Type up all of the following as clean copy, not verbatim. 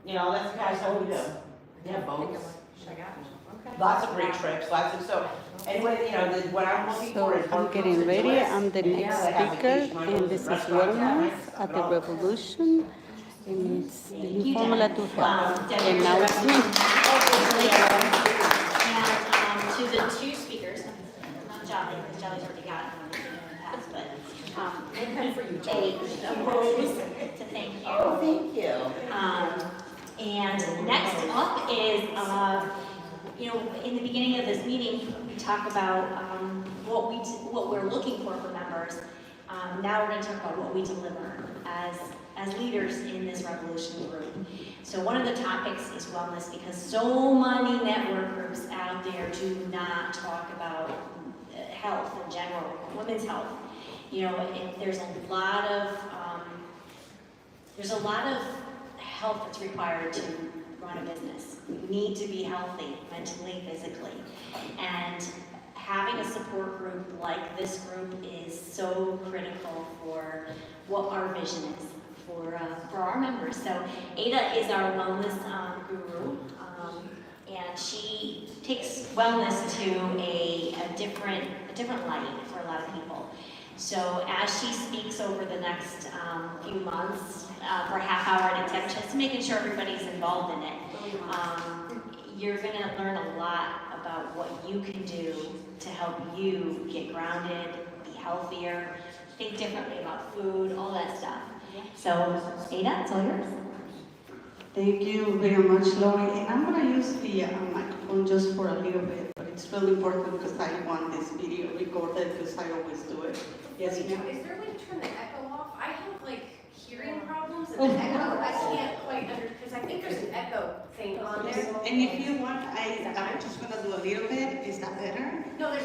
You know, that's the kind of stuff we do. Yeah, boats. Lots of great trips, lots of, so, anyway, you know, what I'm looking So for is I'm more getting groups that do ready. it. I'm the And next yeah, they have speaker, vacation and rentals this and is restaurants, yeah, wellness nice stuff at and the all. Revolution, and it's the Thank new you, formula Jen. to health. Jen, And you're now the it's me. And to the two speakers, not Jolly, because Jolly's already gotten one in the past, but a rose to thank you. Oh, thank you. And next up is, you know, in the beginning of this meeting, we talk about what we're looking for members. Now we're going to talk about what we deliver as leaders in this revolution group. So one of the topics is wellness, because so many network groups out there do not talk about health in general, women's health. You know, there's a lot of health that's required to run a business. We need to be healthy, mentally, physically. And having a support group like this group is so critical for what our vision is for our members. So Ada is our wellness guru, and she takes wellness to a different light for a lot of people. So as she speaks over the next few months, for a half hour at a time, just making sure everybody's involved in it, you're going to learn a lot about what you can do to help you get grounded, be healthier, think differently about food, all that stuff. So, Ada, it's all yours. Thank you very much, Lori. And I'm going to use the microphone just for a little bit, but it's really important because I want this video recorded because I always do it. Yes, ma'am? Is there a way to turn the echo off? I have like hearing problems and the echo, I can't quite because I think there's an echo thing on there. And if you want, I'm just going to do a little bit. Is that better? No, I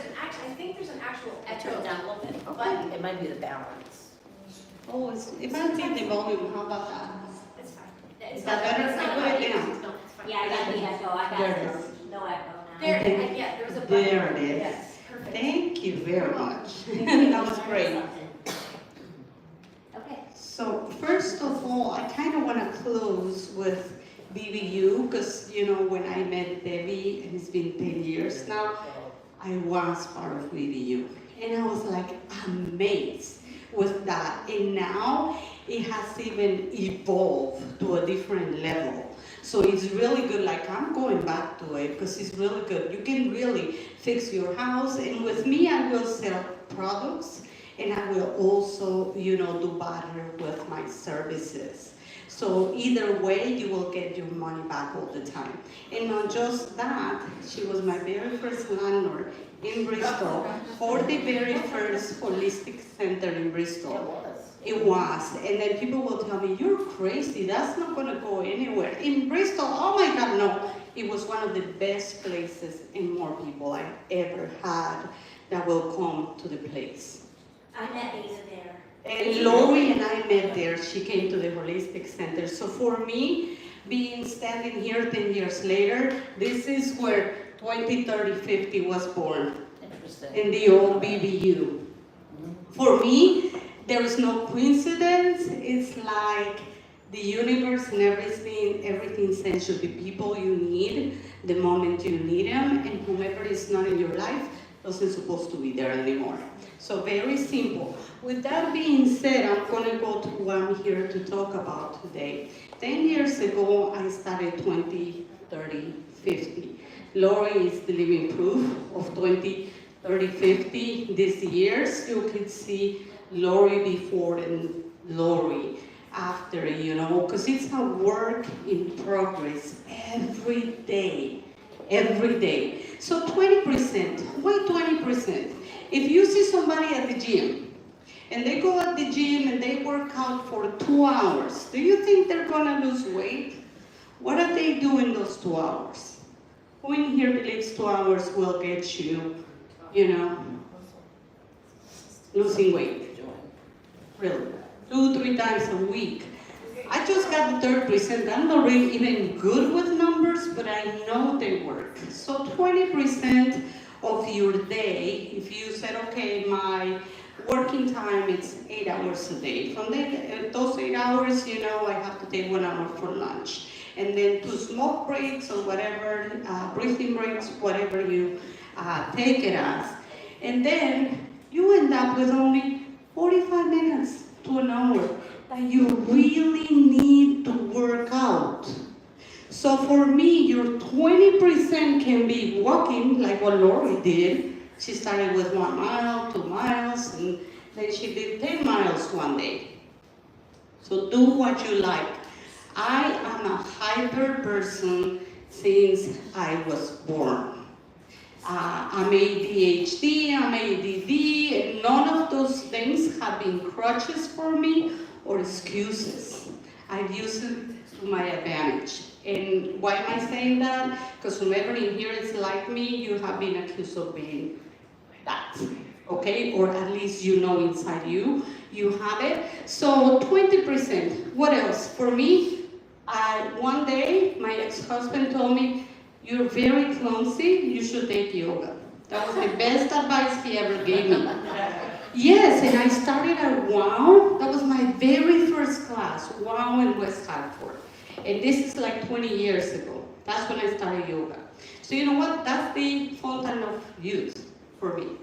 think there's an actual Turn it echo. down a little bit. But It might be the balance. Oh, it might be the volume. How about that? it's fine. Is that better? It's not I put it like- down. No, it's fine. Yeah, I got the echo. I got There it is. no echo now. There, yeah, there was a button. There it is. Yes, perfect. Thank you very much. That was great. Okay. So first of all, I kind of want to close with BBU because, you know, when I met Debbie, and it's been 10 years now, I was part of BBU. And I was like amazed with that. And now it has even evolved to a different level. So it's really good, like I'm going back to it because it's really good. You can really fix your house. And with me, I will sell products. And I will also, you know, do barter with my services. So either way, you will get your money back all the time. And not just that, she was my very first landlord in Bristol for the very first holistic center in Bristol. It was. And then people will tell me, you're crazy, that's not gonna go anywhere. In Bristol, oh my God, no. It was one of the best places and more people I've ever had that will come to the place. I met Ada there. And Lori and I met there. She came to the Holistic Center. So for me, standing here 10 years later, this is where 20, 30, 50 was born. Interesting. In the old BBU. For me, there is no coincidence. It's like the universe and everything sends you the people you need, the moment you need them, and whomever is not in your life doesn't supposed to be there anymore. So very simple. With that being said, I'm going to go to what I'm here to talk about today. 10 years ago, I started 20, 30, 50. Lori is the living proof of 20, 30, 50. These years, you can see Lori before and Lori after, you know, because it's a work in progress every day. Every day. So 20%. Why 20%? If you see somebody at the gym, and they go at the gym and they work out for 2 hours, do you think they're gonna lose weight? What are they doing those 2 hours? Who in here believes 2 hours will get you, you know, losing weight? Really? 2-3 times a week. I just got the 3%. I'm not really even good with numbers, but I know they work. So 20% of your day, if you said, okay, my working time is 8 hours a day. From those 8 hours, you know, I have to take 1 hour for lunch. and then 2 smoke breaks or whatever, breathing breaks, whatever you take it as. And then you end up with only 45 minutes to an hour that you really need to work out. So for me, your 20% can be walking, like what Lori did. She started with 1 mile, 2 miles, and then she did 10 miles one day. So do what you like. I am a hyper person since I was born. I'm ADHD, I'm ADD, and none of those things have been crutches for me or excuses. I've used it to my advantage. And why am I saying that? Because whoever in here is like me, you have been accused of being that, okay? Or at least you know inside you have it. So 20%, what else? For me, one day, my ex-husband told me, you're very clumsy, you should take yoga. That was the best advice he ever gave me. Yes, and I started at WOW. That was my very first class, WOW in West Hartford. And this is like 20 years ago. That's when I started yoga. So you know what? That's the fountain of youth for me.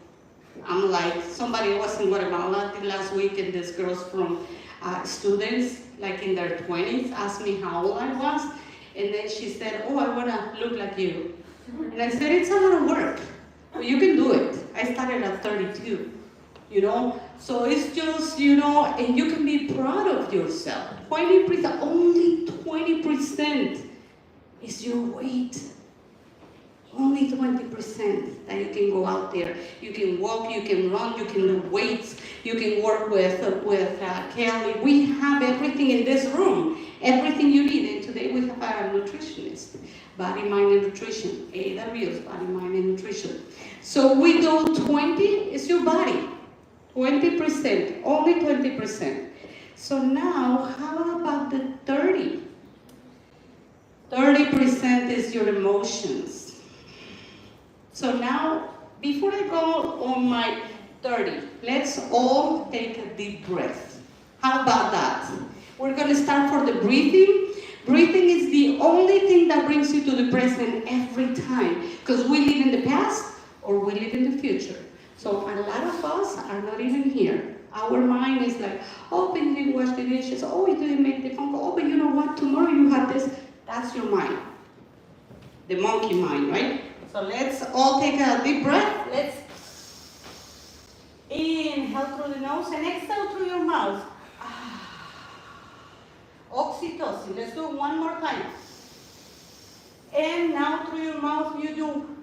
I'm like, somebody was in Guatemala last week, and these girls from students, like in their 20s, asked me how old I was. And then she said, oh, I want to look like you. And I said, it's a lot of work, but you can do it. I started at 32, you know? So it's just, you know, and you can be proud of yourself. 20%, only 20% is your weight. Only 20% that you can go out there. You can walk, you can run, you can do weights, you can work with Kelly. We have everything in this room, everything you need. And today we have a nutritionist, body, mind, and nutrition. Rios, body, mind, and nutrition. So we do 20 is your body, 20%, only 20%. So now, how about the 30? 30% is your emotions. So now, before I go on my 30, let's all take a deep breath. How about that? We're going to start for the breathing. Breathing is the only thing that brings you to the present every time, because we live in the past or we live in the future. So a lot of us are not even here. Our mind is like, oh, but you didn't wash the dishes. Oh, you didn't make the phone call. Oh, but you know what? Tomorrow you have this. That's your mind. The monkey mind, right? So let's all take a deep breath. Let's inhale through the nose and exhale through your mouth. Oxytocin. Let's do it one more time. And now through your mouth you do.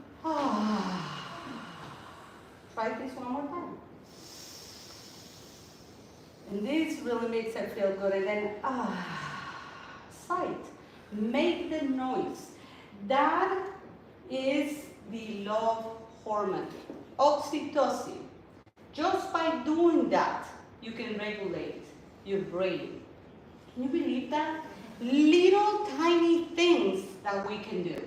Try this one more time. And this really makes it feel good. And then sight. Make the noise. That is the love hormone, oxytocin. Just by doing that, you can regulate your brain. Can you believe that? Little tiny things that we can do.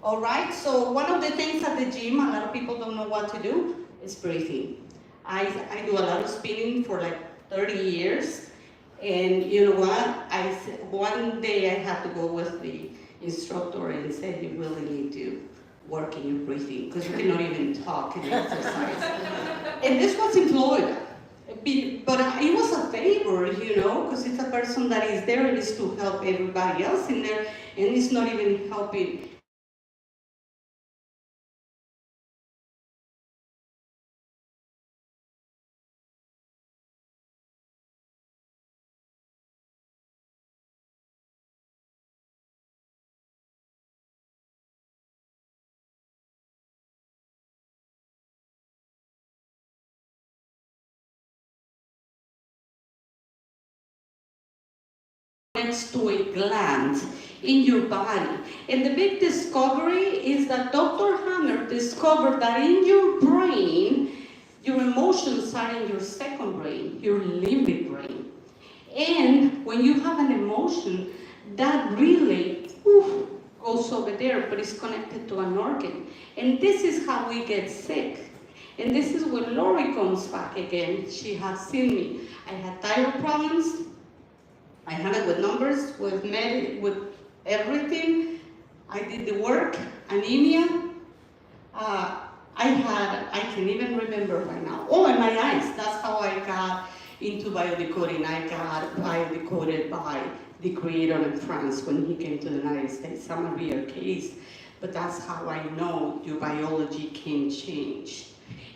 All right, so one of the things at the gym, a lot of people don't know what to do, is breathing. I do a lot of spinning for like 30 years. And you know what? One day I had to go with the instructor and said, you really need to work in your breathing because you cannot even talk and exercise. And this was in Florida. But it was a favor, you know, because it's a person that is there and is to help everybody else in there, and it's not even helping. Next to a gland in your body. And the big discovery is that Dr. Hammer discovered that in your brain, your emotions are in your second brain, your limbic brain. And when you have an emotion, that relay goes over there, but it's connected to an organ. And this is how we get sick. And this is when Lori comes back again. She has seen me. I had thyroid problems. I had it with numbers, with everything. I did the work, anemia. I can even remember right now. Oh, and my eyes, that's how I got into biodecoding. I got biodecoded by the creator in France when he came to the United States. I'm a rare case, but that's how I know your biology can change.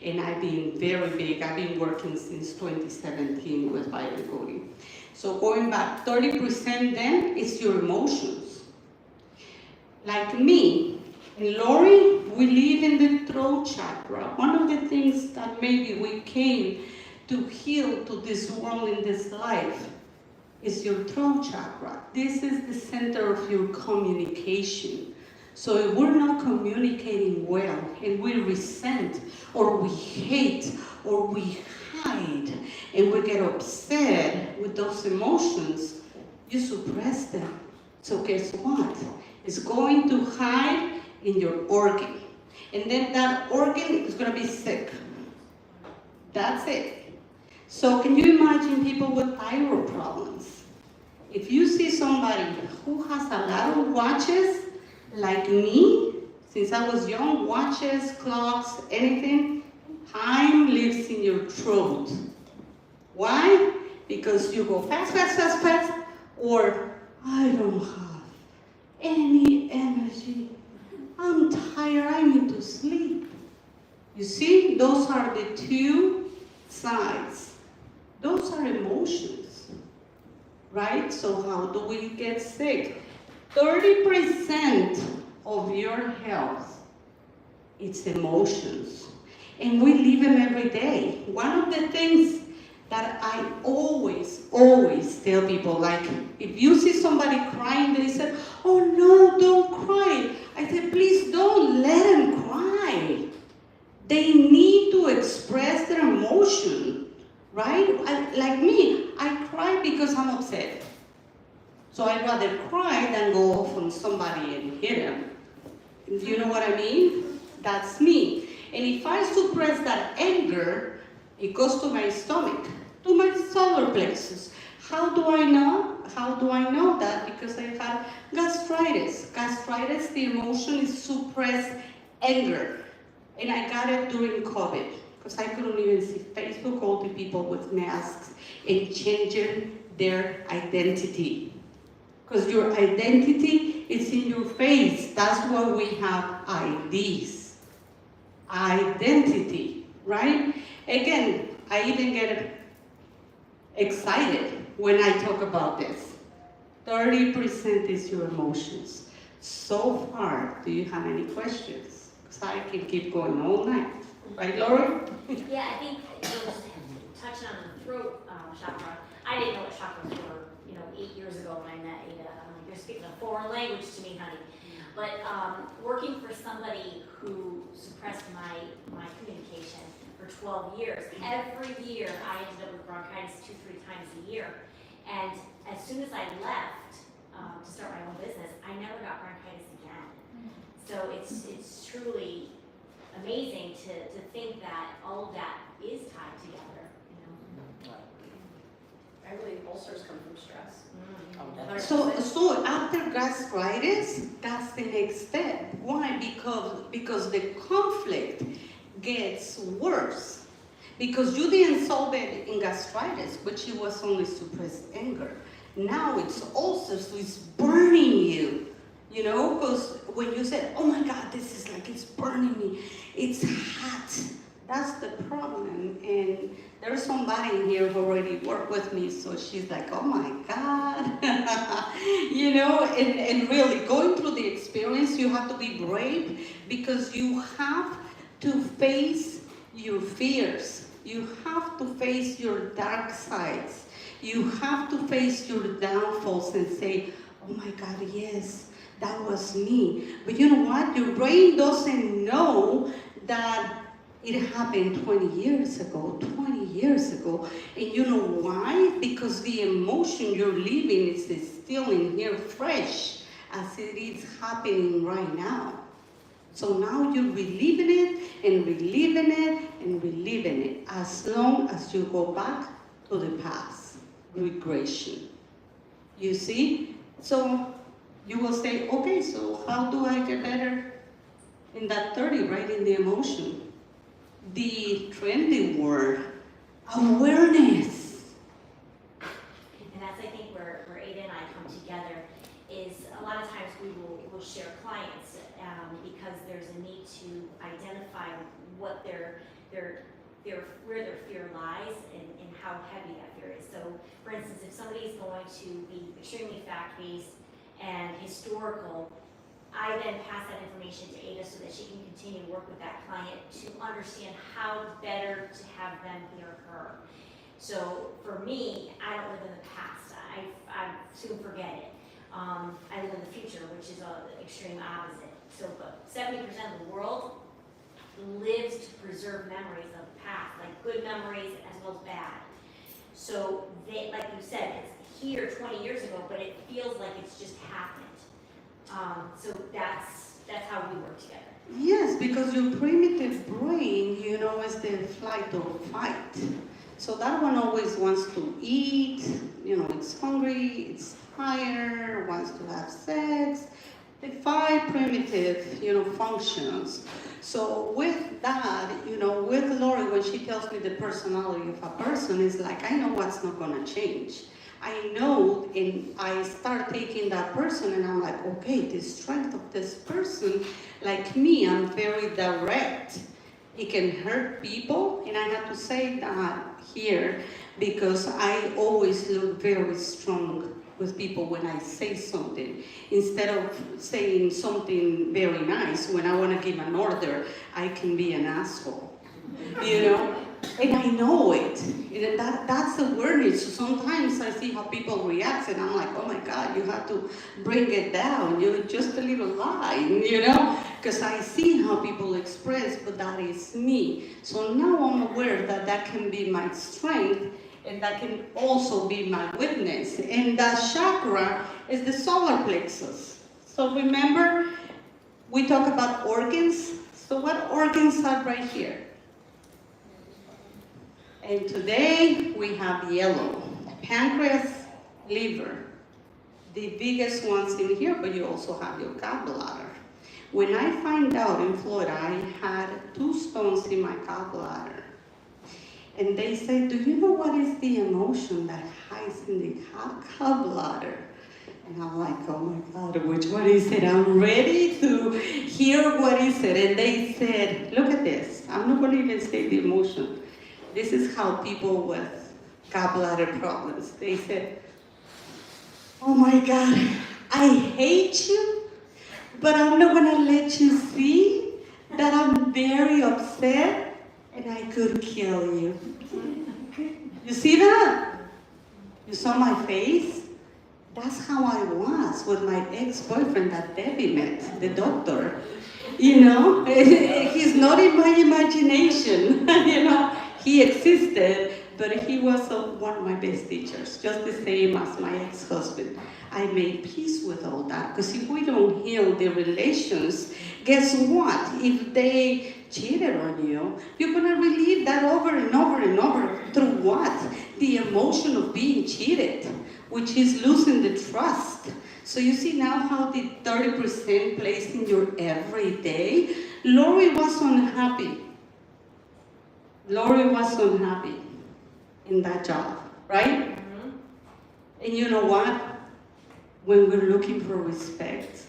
And I've been very big, I've been working since 2017 with biodecoding. So going back, 30% then is your emotions. Like me and Lori, we live in the throat chakra. One of the things that maybe we came to heal to this world in this life is your throat chakra. This is the center of your communication. So if we're not communicating well and we resent or we hate or we hide and we get upset with those emotions, you suppress them. So guess what? It's going to hide in your organ. And then that organ is going to be sick. That's it. So can you imagine people with thyroid problems? If you see somebody who has a lot of watches, like me, since I was young, watches, clocks, anything, time lives in your throat. Why? Because you go fast, fast, fast, fast, or I don't have any energy. I'm tired, I need to sleep. You see, those are the two sides. Those are emotions, right? So how do we get sick? 30% of your health, it's emotions. And we live them every day. One of the things that I always tell people, like, if you see somebody crying, they say, oh no, don't cry. I said, please don't let them cry. They need to express their emotion, right? Like me, I cry because I'm upset. So I'd rather cry than go off on somebody and hit them. Do you know what I mean? That's me. And if I suppress that anger, it goes to my stomach, to my solar plexus. How do I know? How do I know that? Because I had gastritis. Gastritis, the emotion is suppressed anger. And I got it during COVID, because I couldn't even see Facebook, all the people with masks, and changing their identity. Because your identity is in your face. That's why we have IDs. Identity, right? Again, I even get excited when I talk about this. 30% is your emotions. So far, do you have any questions? Because I can keep going all night. Right, Laura? Yeah, I think just touching on the throat chakra, I didn't know what chakras were, 8 years ago when I met Ada. I'm like, you're speaking a foreign language to me, honey. But working for somebody who suppressed my communication for 12 years, every year I ended up with bronchitis 2-3 times a year. And as soon as I left to start my own business, I never got bronchitis again. So it's truly amazing to think that all of that is tied together. I believe ulcers come from stress. So after gastritis, that's the next step. Why? Because the conflict gets worse. Because you didn't solve it in gastritis, which it was only suppressed anger. Now it's ulcers, so it's burning you. Because when you said, oh my God, this is like it's burning me, it's hot. That's the problem. And there's somebody in here who already worked with me, so she's like, oh my God. And really going through the experience, you have to be brave because you have to face your fears. You have to face your dark sides. You have to face your downfalls and say, oh my God, yes, that was me. But you know what? Your brain doesn't know that it happened 20 years ago. And you know why? Because the emotion you're living is still in here fresh as it is happening right now. So now you're reliving it and reliving it and reliving it as long as you go back to the past. Regression. You see? So you will say, okay, so how do I get better in that 30, right, in the emotion? The trendy word, awareness. And that's, I think, where Ada and I come together, is a lot of times we'll share clients, because there's a need to identify what where their fear lies and how heavy that fear is. So, for instance, if somebody is going to be extremely fact-based and historical, I then pass that information to Ada so that she can continue to work with that client to understand how better to have them hear her. So for me, I don't live in the past. I soon forget it. I live in the future, which is the extreme opposite. So, but 70% of the world lives to preserve memories of the past, like good memories as well as bad. So they, like you said, it's here 20 years ago, but it feels like it's just happened. So that's how we work together. Yes, because your primitive brain, is the flight or fight. So that one always wants to eat, it's hungry, it's tired, wants to have sex. The 5 primitive, functions. So with that, with Lori, when she tells me the personality of a person, it's like, I know what's not gonna change. I know, and I start taking that person and I'm like, okay, the strength of this person, like me, I'm very direct. It can hurt people, and I have to say that here because I always look very strong with people when I say something. Instead of saying something very nice, when I want to give an order, I can be an asshole, And I know it. That's awareness. So sometimes I see how people react, and I'm like, oh my God, you have to bring it down. You're just a little line, Because I see how people express, but that is me. So now I'm aware that that can be my strength, and that can also be my weakness. And that chakra is the solar plexus. So remember, we talk about organs. So what organs are right here? And today we have yellow, pancreas, liver, the biggest ones in here, but you also have your gallbladder. When I find out in Florida, I had 2 stones in my gallbladder. And they say, do you know what is the emotion that hides in the gallbladder? And I'm like, oh my God, which one is it? I'm ready to hear what is it. And they said, look at this. I'm not going to even say the emotion. This is how people with gallbladder problems, they said, oh my God, I hate you, but I'm not going to let you see that I'm very upset and I could kill you. You see that? You saw my face? That's how I was with my ex-boyfriend that Debbie met, the doctor. He's not in my imagination, He existed, but he was one of my best teachers, just the same as my ex-husband. I made peace with all that, because if we don't heal the relations, guess what? If they cheated on you, you're going to relive that over and over and over. Through what? The emotion of being cheated, which is losing the trust. So you see now how the 30% plays in your everyday? Lori was unhappy. Lori was unhappy in that job, right? Mm-hmm. And you know what? When we're looking for respect,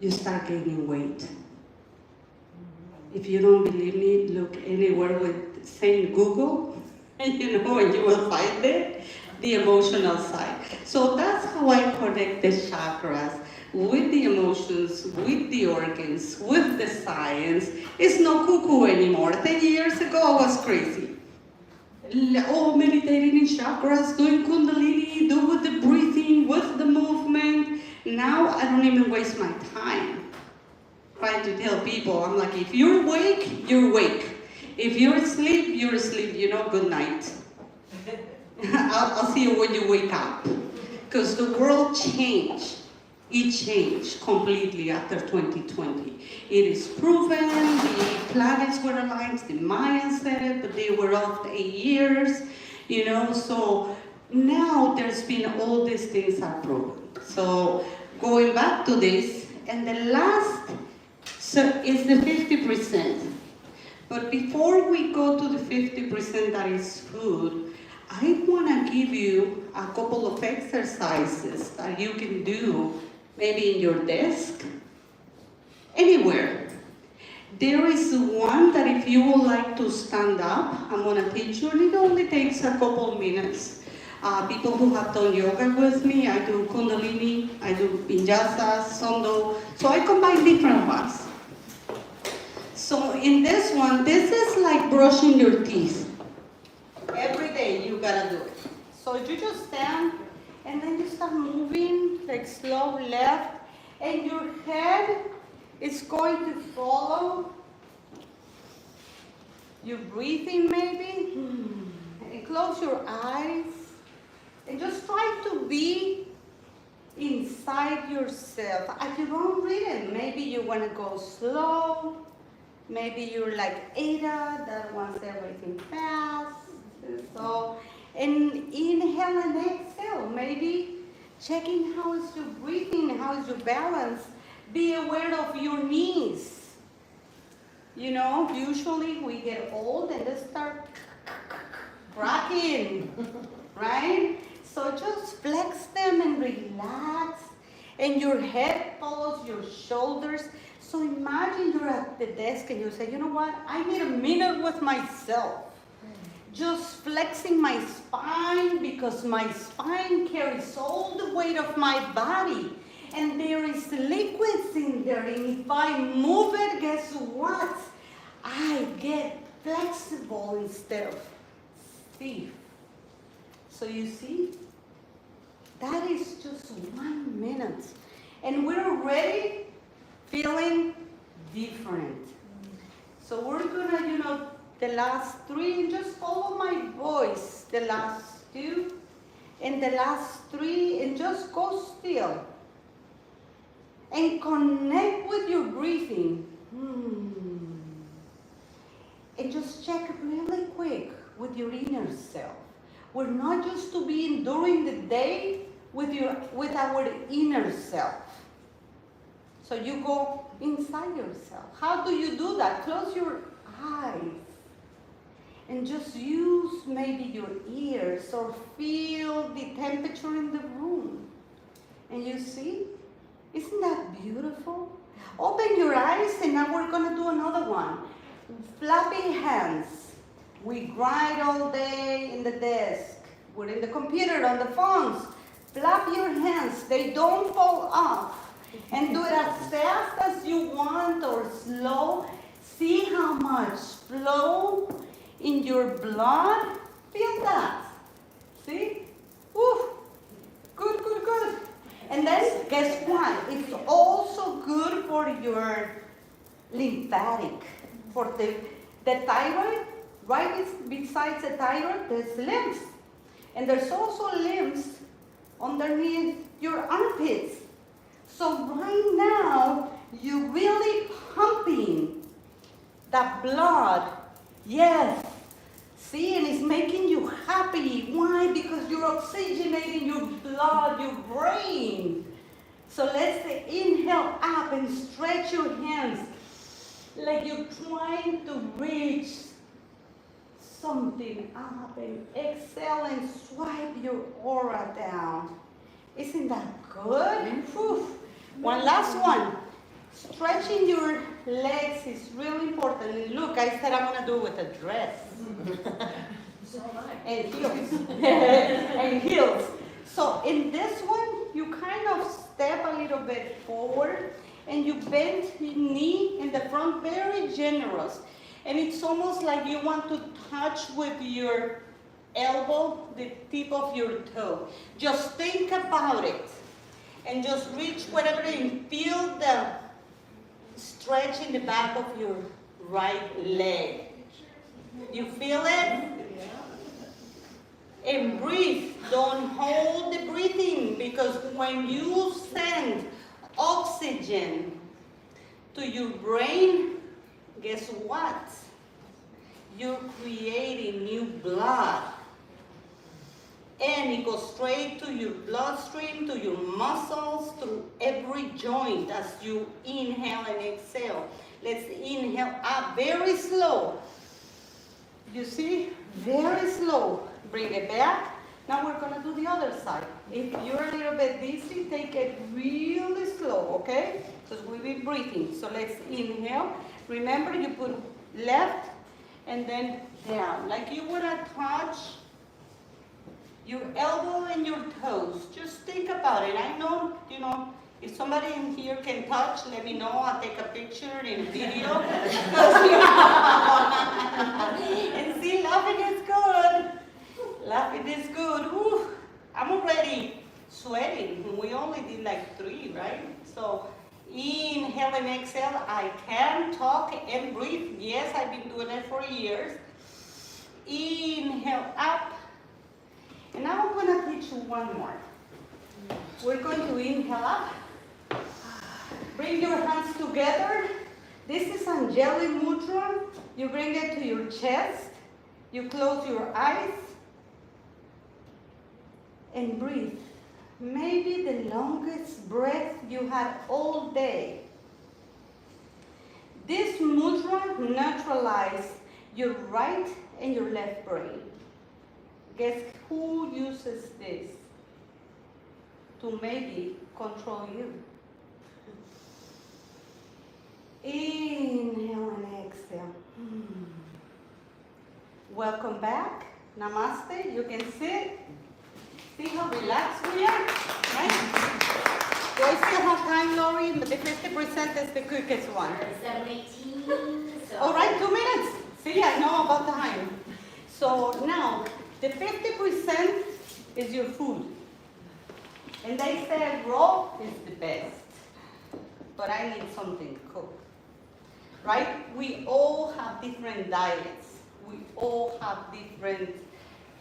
you start gaining weight. Mm-hmm. If you don't believe me, look anywhere with saying Google, and you will find it, the emotional side. So that's how I connect the chakras with the emotions, with the organs, with the science. It's no cuckoo anymore. 10 years ago, I was crazy. Oh, meditating in chakras, doing kundalini, do with the breathing, with the movement. Now I don't even waste my time trying to tell people. I'm like, if you're awake, you're awake. If you're asleep, you're asleep. Good night. I'll see you when you wake up. Because the world changed. It changed completely after 2020. It is proven, the planets were aligned, the Mayans said it, but they were off 8 years, so now there's been all these things are proven. So going back to this, and the last is the 50%. But before we go to the 50% that is food, I want to give you a couple of exercises that you can do, maybe in your desk, anywhere. There is one that if you would like to stand up, I'm going to teach you, and it only takes a couple minutes. People who have done yoga with me, I do Kundalini, I do Vinyasa, Sondo, so I combine different ones. So in this one, this is like brushing your teeth. Every day you gotta do it. So you just stand, and then you start moving, like slow left, and your head is going to follow your breathing maybe, and close your eyes, and just try to be inside yourself at your own rhythm. Maybe you want to go slow, maybe you're like Ada that wants everything fast. So, and inhale and exhale, maybe checking how is your breathing, how is your balance. Be aware of your knees. You know, usually we get old and they start cracking, right? So just flex them and relax, and your head follows your shoulders. So imagine you're at the desk and you say, you know what, I need a minute with myself. Just flexing my spine, because my spine carries all the weight of my body. And there is liquids in there, and if I move it, guess what? I get flexible instead of stiff. So you see, that is just 1 minute. And we're already feeling different. So we're gonna, the last 3, and just follow my voice. The last 2, and the last 3, and just go still. And connect with your breathing. And just check really quick with your inner self. We're not used to being during the day with our inner self. So you go inside yourself. How do you do that? Close your eyes. And just use maybe your ears, or feel the temperature in the room. And you see? Isn't that beautiful? Open your eyes, and now we're going to do another one. Flapping hands. We grind all day in the desk. We're in the computer, on the phones. Flap your hands. They don't fall off. And do it as fast as you want or slow. See how much flow in your blood. Feel that. See? Woo. Good, good, good. And then, guess what? It's also good for your lymphatic, for the thyroid. Right besides the thyroid, there's lymph. And there's also lymph underneath your armpits. So right now, you're really pumping that blood. Yes. See, and it's making you happy. Why? Because you're oxygenating your blood, your brain. So let's inhale up and stretch your hands like you're trying to reach something up, and exhale and swipe your aura down. Isn't that good? Whew. One last one. Stretching your legs is really important. And look, I said I'm going to do it with a dress. And heels. And heels. So in this one, you kind of step a little bit forward, and you bend your knee in the front, very generous. And it's almost like you want to touch with your elbow the tip of your toe. Just think about it. And just reach whatever, and feel the stretch in the back of your right leg. You feel it? And breathe. Don't hold the breathing, because when you send oxygen to your brain, guess what? You're creating new blood. and it goes straight to your bloodstream, to your muscles, through every joint as you inhale and exhale. Let's inhale up very slow. You see? Very slow. Bring it back. Now we're going to do the other side. If you're a little bit dizzy, take it really slow, okay? Because we'll be breathing. So let's inhale. Remember, you put left and then down. Like you would touch your elbow and your toes. Just think about it. I know, if somebody in here can touch, let me know. I'll take a picture and video. And see, laughing is good. Laughing is good. Woo. I'm already sweating. We only did like 3, right? So inhale and exhale. I can talk and breathe. Yes, I've been doing it for years. Inhale up. And now I'm going to teach you one more. We're going to inhale up. Bring your hands together. This is Anjali Mudra. You bring it to your chest. You close your eyes. And breathe. Maybe the longest breath you had all day. This mudra neutralizes your right and your left brain. Guess who uses this to maybe control you? Inhale and exhale. Welcome back. Namaste. You can sit. See how relaxed we are? Right? Do I still have time, Lori? But the 50% is the quickest one. 7:18. So. All right, 2 minutes. See, I know about time. So now, the 50% is your food. And they said raw is the best. But I need something cooked. Right? We all have different diets. We all have different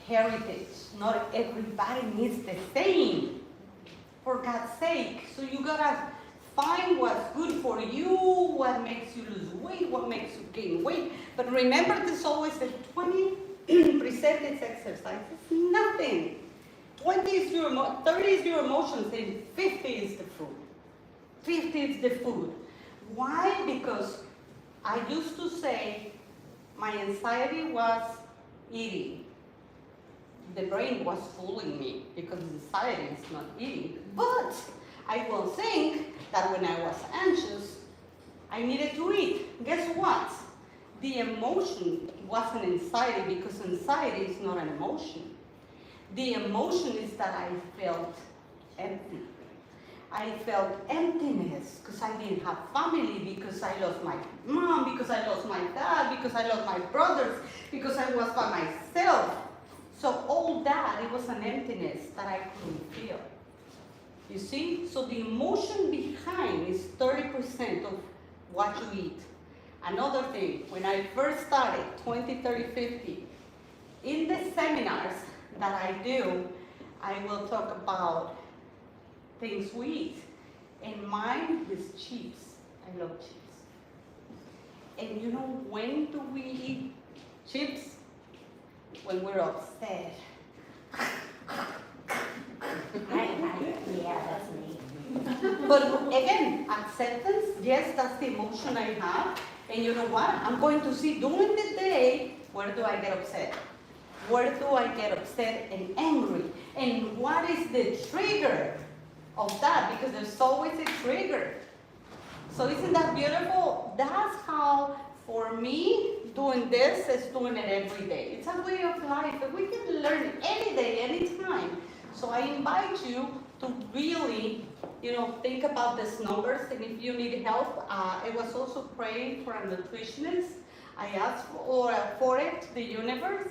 heritage. Not everybody needs the same. For God's sake. So you gotta find what's good for you, what makes you lose weight, what makes you gain weight. But remember, there's always a 20% is exercise. It's nothing. 20 is your 30 is your emotions, and 50 is the food. 50 is the food. Why? Because I used to say my anxiety was eating. The brain was fooling me because anxiety is not eating. But I will think that when I was anxious, I needed to eat. Guess what? The emotion wasn't anxiety because anxiety is not an emotion. The emotion is that I felt empty. I felt emptiness because I didn't have family, because I lost my mom, because I lost my dad, because I lost my brothers, because I was by myself. So all that, it was an emptiness that I couldn't feel. You see? So the emotion behind is 30% of what you eat. Another thing, when I first started, 20, 30, 50, in the seminars that I do, I will talk about things we eat. And mine is chips. I love chips. And you know when do we eat chips? When we're upset. Yeah, that's me. But again, acceptance, yes, that's the emotion I have. And you know what? I'm going to see during the day, where do I get upset? Where do I get upset and angry? And what is the trigger of that? Because there's always a trigger. So isn't that beautiful? That's how, for me, doing this is doing it every day. It's a way of life that we can learn any day, any time. So I invite you to really, think about these numbers. And if you need help, I was also praying for a nutritionist. I asked for it, the universe.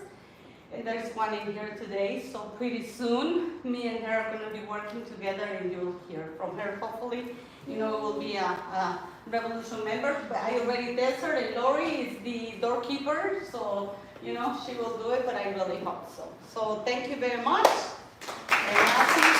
And there's one in here today. So pretty soon, me and her are going to be working together, and you'll hear from her, hopefully. It will be a Revolution member. But I already tested her, and Lori is the doorkeeper. So, she will do it, but I really hope so. So thank you very much. And I'll see you